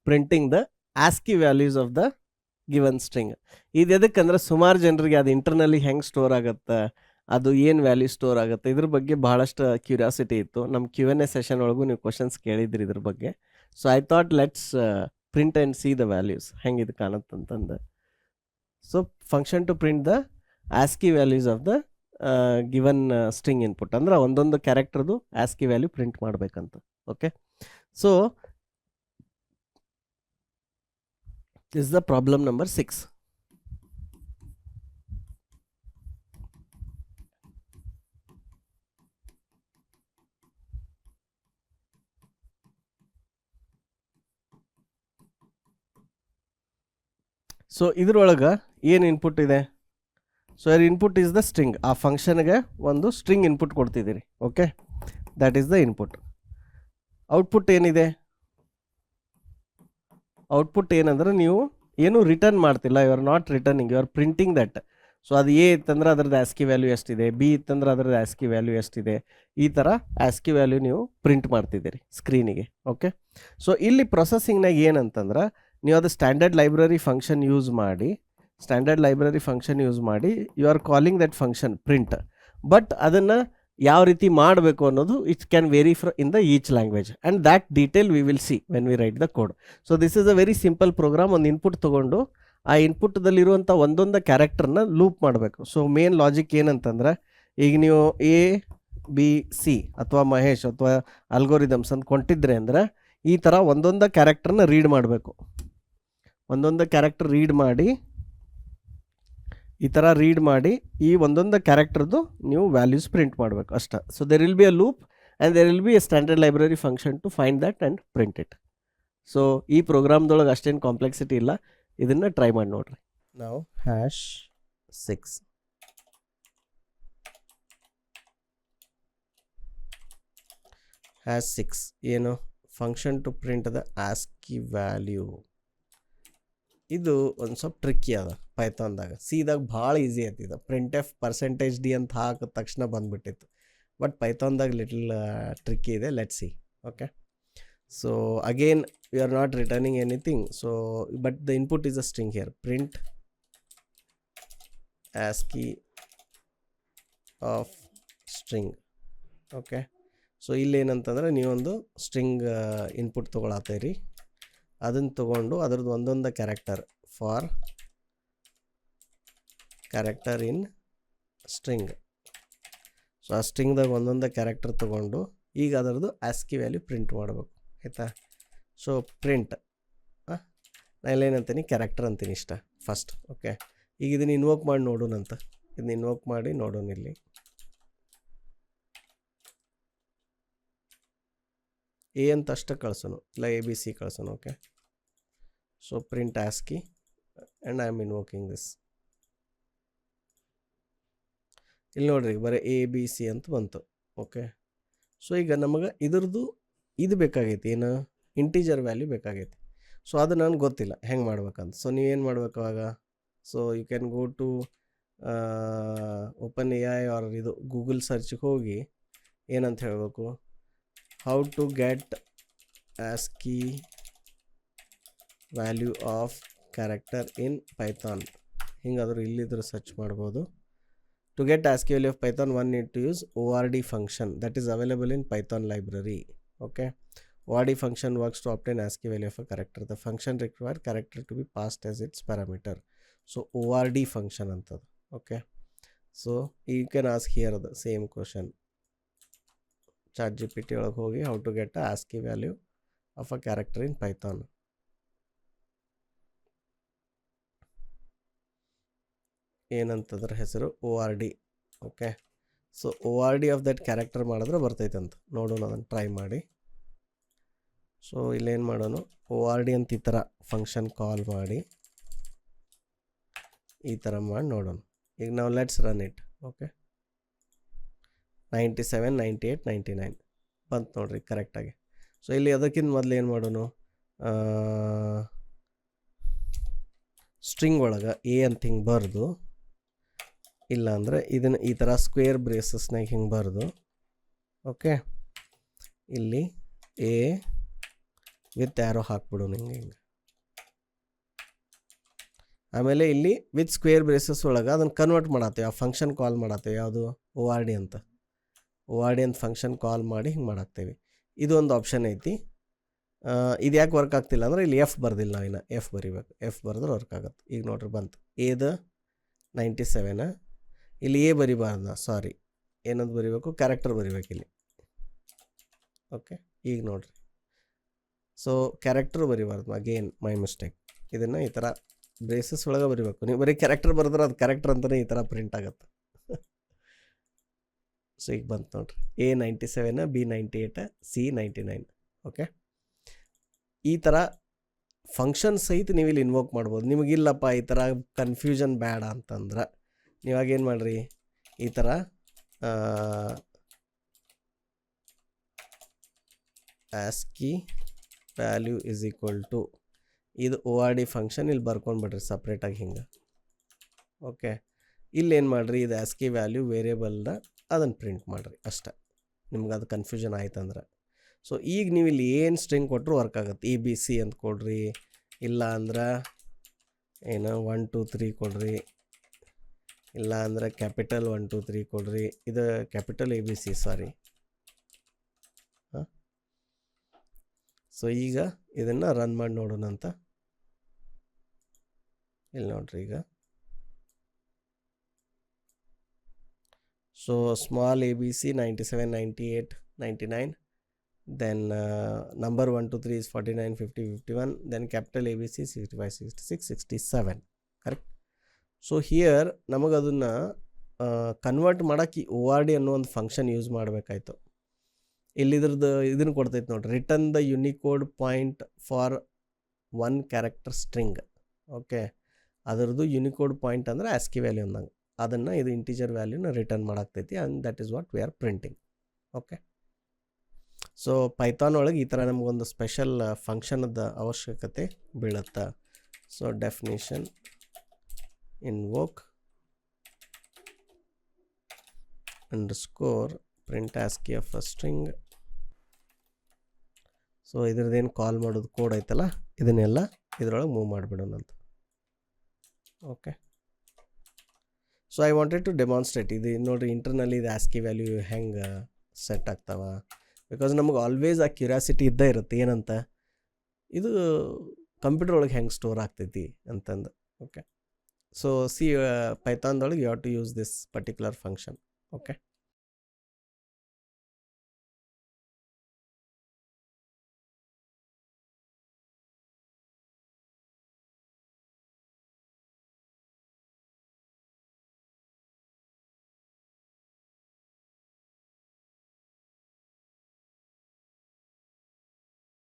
Printing the ASCII values of the given string. ಇದು ಎದಕ್ಕಂದ್ರೆ ಸುಮಾರು ಜನರಿಗೆ ಅದು ಇಂಟರ್ನಲ್ಲಿ ಹೆಂಗೆ ಸ್ಟೋರ್ ಆಗುತ್ತೆ, ಅದು ಏನು ವ್ಯಾಲ್ಯೂ ಸ್ಟೋರ್ ಆಗುತ್ತೆ, ಇದ್ರ ಬಗ್ಗೆ ಬಹಳಷ್ಟು ಕ್ಯೂರಿಯಾಸಿಟಿ ಇತ್ತು. ನಮ್ಮ Q&A ಸೆಷನ್ ಒಳಗೂ ನೀವು ಕ್ವಶನ್ಸ್ ಕೇಳಿದ್ರಿ ಇದ್ರ ಬಗ್ಗೆ. So I thought let's print and see the values ಹೆಂಗೆ ಇದು ಕಾಣುತ್ತಂತಂದು. So function to print the ASCII values of the given string input, ಅಂದ್ರೆ ಒಂದೊಂದು ಕ್ಯಾರೆಕ್ಟರ್ದು ಆಸ್ಕಿ ವ್ಯಾಲ್ಯೂ ಪ್ರಿಂಟ್ ಮಾಡಬೇಕಂತ. Okay, so this is the problem number 6. So ಇದ್ರೊಳಗೆ ಏನು input ಇದೆ? So your input is the string. ಆ ಫಂಕ್ಷನ್ಗೆ ಒಂದು ಸ್ಟ್ರಿಂಗ್ ಇನ್ಪುಟ್ ಕೊಡ್ತಿದ್ದೀರಿ. Okay, that is the input. Output ಏನಿದೆ? ಔಟ್ಪುಟ್ ಏನಂದ್ರೆ ನೀವು ಏನು ರಿಟರ್ನ್ ಮಾಡ್ತಿಲ್ಲ, you are not returning, you are printing that. So ಅದು ಎ ಇತ್ತಂದ್ರೆ ಅದರದ್ದು ಆಸ್ಕಿ ವ್ಯಾಲ್ಯೂ ಎಷ್ಟಿದೆ, ಬಿ ಇತ್ತಂದ್ರೆ ಅದರದ್ದು ಆಸ್ಕಿ ವ್ಯಾಲ್ಯೂ ಎಷ್ಟಿದೆ, ಈ ಥರ ಆಸ್ಕಿ ವ್ಯಾಲ್ಯೂ ನೀವು ಪ್ರಿಂಟ್ ಮಾಡ್ತಿದ್ದೀರಿ ಸ್ಕ್ರೀನಿಗೆ. ಓಕೆ, ಸೊ ಇಲ್ಲಿ ಪ್ರೊಸೆಸಿಂಗ್ನಾಗ ಏನಂತಂದ್ರೆ ನೀವು ಅದು ಸ್ಟ್ಯಾಂಡರ್ಡ್ ಲೈಬ್ರರಿ ಫಂಕ್ಷನ್ ಯೂಸ್ ಮಾಡಿ you are calling that function print. But ಅದನ್ನು ಯಾವ ರೀತಿ ಮಾಡಬೇಕು ಅನ್ನೋದು it can vary in the each language, and that detail we will see when we write the code. So this is a very simple program. ಒಂದು input ತೊಗೊಂಡು ಆ ಇನ್ಪುಟ್ದಲ್ಲಿರುವಂಥ ಒಂದೊಂದು ಕ್ಯಾರೆಕ್ಟರ್ನ ಲೂಪ್ ಮಾಡಬೇಕು. ಸೊ ಮೇನ್ ಲಾಜಿಕ್ ಏನಂತಂದ್ರೆ, ಈಗ ನೀವು ABC ಅಥವಾ ಮಹೇಶ್ ಅಥವಾ ಅಲ್ಗೋರಿದಮ್ಸ್ ಅಂತ ಕೊಟ್ಟಿದ್ರೆ ಅಂದ್ರೆ ಈ ಥರ ಒಂದೊಂದು ಕ್ಯಾರೆಕ್ಟರ್ನ ರೀಡ್ ಮಾಡಬೇಕು. ಒಂದೊಂದು ಕ್ಯಾರೆಕ್ಟರ್ ರೀಡ್ ಮಾಡಿ ಈ ಥರ ರೀಡ್ ಮಾಡಿ ಈ ಒಂದೊಂದು ಕ್ಯಾರೆಕ್ಟರ್ದು ನೀವು ವ್ಯಾಲ್ಯೂಸ್ ಪ್ರಿಂಟ್ ಮಾಡಬೇಕು ಅಷ್ಟೇ. So there will be a loop and there will be a standard library function to find that and print it. So ಈ ಪ್ರೋಗ್ರಾಮ್ದೊಳಗೆ ಅಷ್ಟೇನು ಕಾಂಪ್ಲೆಕ್ಸಿಟಿ ಇಲ್ಲ, ಇದನ್ನು ಟ್ರೈ ಮಾಡಿ ನೋಡ್ರಿ. ನಾವು #6 #6 ಏನು function to print the ASCII value. ಇದು ಒಂದು ಸ್ವಲ್ಪ ಟ್ರಿಕ್ಕಿ ಅದ ಪೈಥಾನ್ದಾಗ. ಸಿದಾಗ ಭಾಳ ಈಸಿ ಆಯ್ತಿದೆ. printf %d ಅಂತ ಹಾಕಿದ ತಕ್ಷಣ ಬಂದುಬಿಟ್ಟಿತ್ತು. ಬಟ್ ಪೈಥಾನ್ದಾಗ ಲಿಟಲ್ ಟ್ರಿಕ್ಕಿ ಇದೆ. Let's see. Okay, so again we are not returning anything. So but the input is a string here, print ASCII of string. Okay, so ಇಲ್ಲೇನಂತಂದ್ರೆ ನೀವೊಂದು ಸ್ಟ್ರಿಂಗ್ ಇನ್ಪುಟ್ ತೊಗೊಳತ್ತೀರಿ. ಅದನ್ನು ತೊಗೊಂಡು ಅದರದ್ದು ಒಂದೊಂದು character for character in string. So ಆ ಸ್ಟ್ರಿಂಗ್ದಾಗ ಒಂದೊಂದು ಕ್ಯಾರೆಕ್ಟರ್ ತೊಗೊಂಡು ಈಗ ಅದರದ್ದು ಆಸ್ಕಿ ವ್ಯಾಲ್ಯೂ ಪ್ರಿಂಟ್ ಮಾಡಬೇಕು. ಆಯಿತಾ? ಸೊ ಪ್ರಿಂಟ್ ನಾನು ಇಲ್ಲೇನಂತೀನಿ, ಕ್ಯಾರೆಕ್ಟರ್ ಅಂತೀನಿ ಇಷ್ಟ ಫಸ್ಟ್. ಓಕೆ, ಈಗ ಇದನ್ನು ಇನ್ವೋಕ್ ಮಾಡಿ ನೋಡೋಣಂತ. ಇದನ್ನ ಇನ್ವೋಕ್ ಮಾಡಿ ನೋಡೋಣ. ಇಲ್ಲಿ ಎ ಅಂತ ಅಷ್ಟೇ ಕಳ್ಸೋನು, ಇಲ್ಲ ABC ಕಳ್ಸೋನು. Okay, so print ASCII and I am invoking this. ಇಲ್ಲಿ ನೋಡ್ರಿ ಬರೀ ABC ಅಂತ ಬಂತು. ಓಕೆ, ಸೊ ಈಗ ನಮಗೆ ಇದ್ರದ್ದು ಇದು ಬೇಕಾಗೈತಿ, ಏನು ಇಂಟೀಜರ್ ವ್ಯಾಲ್ಯೂ ಬೇಕಾಗೈತಿ. ಸೊ ಅದು ನನಗೆ ಗೊತ್ತಿಲ್ಲ ಹೆಂಗೆ ಮಾಡ್ಬೇಕಂತ. ಸೊ ನೀವೇನು ಮಾಡ್ಬೇಕು ಅವಾಗ? So you can go to OpenAI or ಇದು ಗೂಗಲ್ ಸರ್ಚ್ಗೆ ಹೋಗಿ ಏನಂತ ಹೇಳಬೇಕು, how to get ASCII value of character in Python. ಹಿಂಗಾದರೂ ಇಲ್ಲಿದ್ರು ಸರ್ಚ್ ಮಾಡ್ಬೋದು. To get ASCII value of Python, one need to use ORD function that is available in Python library. Okay, ORD function works to obtain ASCII value of a character. The function requires character to be passed as its parameter. So ORD function antadu. Okay, so you can ask here the same question. ChatGPT ಒಳಗೆ ಹೋಗಿ how to get a ASCII value of a character in Python. ಏನಂತದ್ರ ಹೆಸರು ORD. Okay, so ORD of that character ಮಾಡಿದ್ರೆ ಬರ್ತೈತಂತ. ನೋಡೋಣ, ಅದನ್ನು try ಮಾಡಿ. So ಇಲ್ಲೇನು ಮಾಡೋಣ, ORD ಅಂತ ಈ ಥರ ಫಂಕ್ಷನ್ ಕಾಲ್ ಮಾಡಿ ಈ ಥರ ಮಾಡಿ ನೋಡೋಣ. ಈಗ ನಾವು ಲೆಟ್ಸ್ ರನ್ ಇಟ್. ಓಕೆ, 97 98 99 ಬಂತು ನೋಡ್ರಿ ಕರೆಕ್ಟಾಗಿ. ಸೊ ಇಲ್ಲಿ ಅದಕ್ಕಿಂತ ಮೊದಲು ಏನು ಮಾಡೋಣ, ಸ್ಟ್ರಿಂಗ್ ಒಳಗೆ ಎ ಅಂತ ಹಿಂಗೆ ಬರೆದು, ಇಲ್ಲ ಅಂದರೆ ಇದನ್ನು ಈ ಥರ ಸ್ಕ್ವೇರ್ ಬ್ರೇಸಸ್ನಾಗ ಹಿಂಗೆ ಬರೆದು, ಓಕೆ, ಇಲ್ಲಿ A ವಿತ್ ಆ್ಯರೋ ಹಾಕ್ಬಿಡು ಹಿಂಗೆ ಹಿಂಗೆ. ಆಮೇಲೆ ಇಲ್ಲಿ ವಿತ್ ಸ್ಕ್ವೇರ್ ಬ್ರೇಸಸ್ ಒಳಗೆ ಅದನ್ನು ಕನ್ವರ್ಟ್ ಮಾಡತ್ತೇವೆ, ಆ ಫಂಕ್ಷನ್ ಕಾಲ್ ಮಾಡತ್ತೇವೆ, ಯಾವುದು ORD ಅಂತ. ORD ಅಂತ ಫಂಕ್ಷನ್ ಕಾಲ್ ಮಾಡಿ ಹಿಂಗೆ ಮಾಡಾಕ್ತೇವೆ. ಇದು ಒಂದು ಆಪ್ಷನ್ ಐತಿ. ಇದು ಯಾಕೆ ವರ್ಕ್ ಆಗ್ತಿಲ್ಲ ಅಂದರೆ ಇಲ್ಲಿ ಎಫ್ ಬರ್ದಿಲ್ಲ, ನಾವಿನ್ನ ಎಫ್ ಬರಿಬೇಕು. ಎಫ್ ಬರೆದ್ರೆ ವರ್ಕ್ ಆಗುತ್ತೆ. ಈಗ ನೋಡ್ರಿ ಬಂತು ಎದ 97, ಇಲ್ಲಿ ಎ ಬರಿಬಾರ್ದ, ಸಾರಿ, ಏನಂತ ಬರಿಬೇಕು, ಕ್ಯಾರೆಕ್ಟರ್ ಬರಿಬೇಕು ಇಲ್ಲಿ. ಓಕೆ, ಈಗ ನೋಡ್ರಿ, ಸೊ ಕ್ಯಾರೆಕ್ಟರ್ ಬರಿಬಾರ್ದು, ಅಗೇನ್ ಮೈ ಮಿಸ್ಟೇಕ್. ಇದನ್ನು ಈ ಥರ ಬ್ರೇಸಸ್ ಒಳಗೆ ಬರಿಬೇಕು. ನೀವು ಬರೀ ಕ್ಯಾರೆಕ್ಟರ್ ಬರೆದ್ರೆ ಅದು ಕ್ಯಾರೆಕ್ಟರ್ ಅಂತಲೇ ಈ ಥರ ಪ್ರಿಂಟ್ ಆಗುತ್ತೆ. ಸೊ ಈಗ ಬಂತು ನೋಡ್ರಿ, A97, B98, C99. ಓಕೆ, ಈ ಥರ ಫಂಕ್ಷನ್ ಸಹಿತ ನೀವು ಇಲ್ಲಿ ಇನ್ವೋಕ್ ಮಾಡ್ಬೋದು. ನಿಮಗಿಲ್ಲಪ್ಪ ಈ ಥರ ಕನ್ಫ್ಯೂಷನ್ ಬೇಡ ಅಂತಂದ್ರೆ ನೀವಾಗೇನು ಮಾಡಿರಿ, ಈ ಥರ ASCII value is equal to ಇದು ORD ಫಂಕ್ಷನ್ ಇಲ್ಲಿ ಬರ್ಕೊಂಡ್ಬಿಡ್ರಿ ಸಪ್ರೇಟಾಗಿ ಹಿಂಗೆ. ಓಕೆ, ಇಲ್ಲೇನು ಮಾಡಿರಿ, ಇದು ASCII ವ್ಯಾಲ್ಯೂ ವೇರಿಯೇಬಲ್ನ ಅದನ್ನು ಪ್ರಿಂಟ್ ಮಾಡಿರಿ ಅಷ್ಟೇ. ನಿಮ್ಗೆ ಅದು ಕನ್ಫ್ಯೂಷನ್ ಆಯ್ತಂದ್ರೆ. ಸೊ ಈಗ ನೀವು ಇಲ್ಲಿ ಏನು ಸ್ಟ್ರಿಂಗ್ ಕೊಟ್ಟರು ವರ್ಕ್ ಆಗುತ್ತೆ. ABC ಅಂತ ಕೊಡ್ರಿ, ಇಲ್ಲ ಅಂದ್ರೆ ಏನು 1 2 3 ಕೊಡ್ರಿ, ಇಲ್ಲ ಅಂದರೆ ಕ್ಯಾಪಿಟಲ್ 1 2 3 ಕೊಡ್ರಿ. ಇದು ಕ್ಯಾಪಿಟಲ್ ABC, ಸಾರಿ. ಹಾಂ, ಸೊ ಈಗ ಇದನ್ನು ರನ್ ಮಾಡಿ ನೋಡೋಣ ಅಂತ. ಇಲ್ಲಿ ನೋಡ್ರಿ ಈಗ, so small ABC 97 98 99, then number 1 2 3 is 49 50 51, then capital ABC 65 66 67, correct. So here ನಮಗೆ ಅದನ್ನು ಕನ್ವರ್ಟ್ ಮಾಡೋಕ್ಕೆ ORD ಅನ್ನೋ ಒಂದು ಫಂಕ್ಷನ್ ಯೂಸ್ ಮಾಡಬೇಕಾಯ್ತು. ಇಲ್ಲಿದ್ರದ್ದು ಇದನ್ನು ಕೊಡ್ತೈತೆ ನೋಡ್ರಿ, return the Unicode point for 1 character string. Okay, ಅದರದ್ದು ಯೂನಿಕೋಡ್ ಪಾಯಿಂಟ್ ಅಂದರೆ ASCII ವ್ಯಾಲ್ಯೂ ಅಂದಂಗೆ, ಅದನ್ನು ಇದು ಇಂಟೀಜರ್ ವ್ಯಾಲ್ಯೂನ ರಿಟರ್ನ್ ಮಾಡಾಕ್ತೈತಿ, and that is what we are printing. Okay, so Python ಒಳಗೆ ಈ ಥರ ನಮಗೊಂದು ಸ್ಪೆಷಲ್ ಫಂಕ್ಷನದ ಅವಶ್ಯಕತೆ ಬೀಳುತ್ತೆ. So definition invoke underscore print ASCII of a string. So ಇದ್ರದ್ದೇನು ಕಾಲ್ ಮಾಡೋದು ಕೋಡ್ ಐತಲ್ಲ, ಇದನ್ನೆಲ್ಲ ಇದರೊಳಗೆ ಮೂವ್ ಮಾಡಿಬಿಡೋಣ ಅಂತ. Okay, so I wanted to demonstrate ಇದು ನೋಡಿರಿ, ಇಂಟರ್ನಲ್ಲಿ ಇದು ASCII ವ್ಯಾಲ್ಯೂ ಹೆಂಗೆ ಸೆಟ್ ಆಗ್ತಾವ. ಬಿಕಾಸ್ ನಮಗೆ ಆಲ್ವೇಸ್ ಆ ಕ್ಯೂರಿಯಾಸಿಟಿ ಇದ್ದೇ ಇರುತ್ತೆ, ಏನಂತ ಇದು ಕಂಪ್ಯೂಟರ್ ಒಳಗೆ ಹೆಂಗೆ ಸ್ಟೋರ್ ಆಗ್ತೈತಿ ಅಂತಂದು. ಓಕೆ, ಸೊ ಸಿ ಪೈಥಾನ್ದೊಳಗೆ you have to use this particular function. Okay.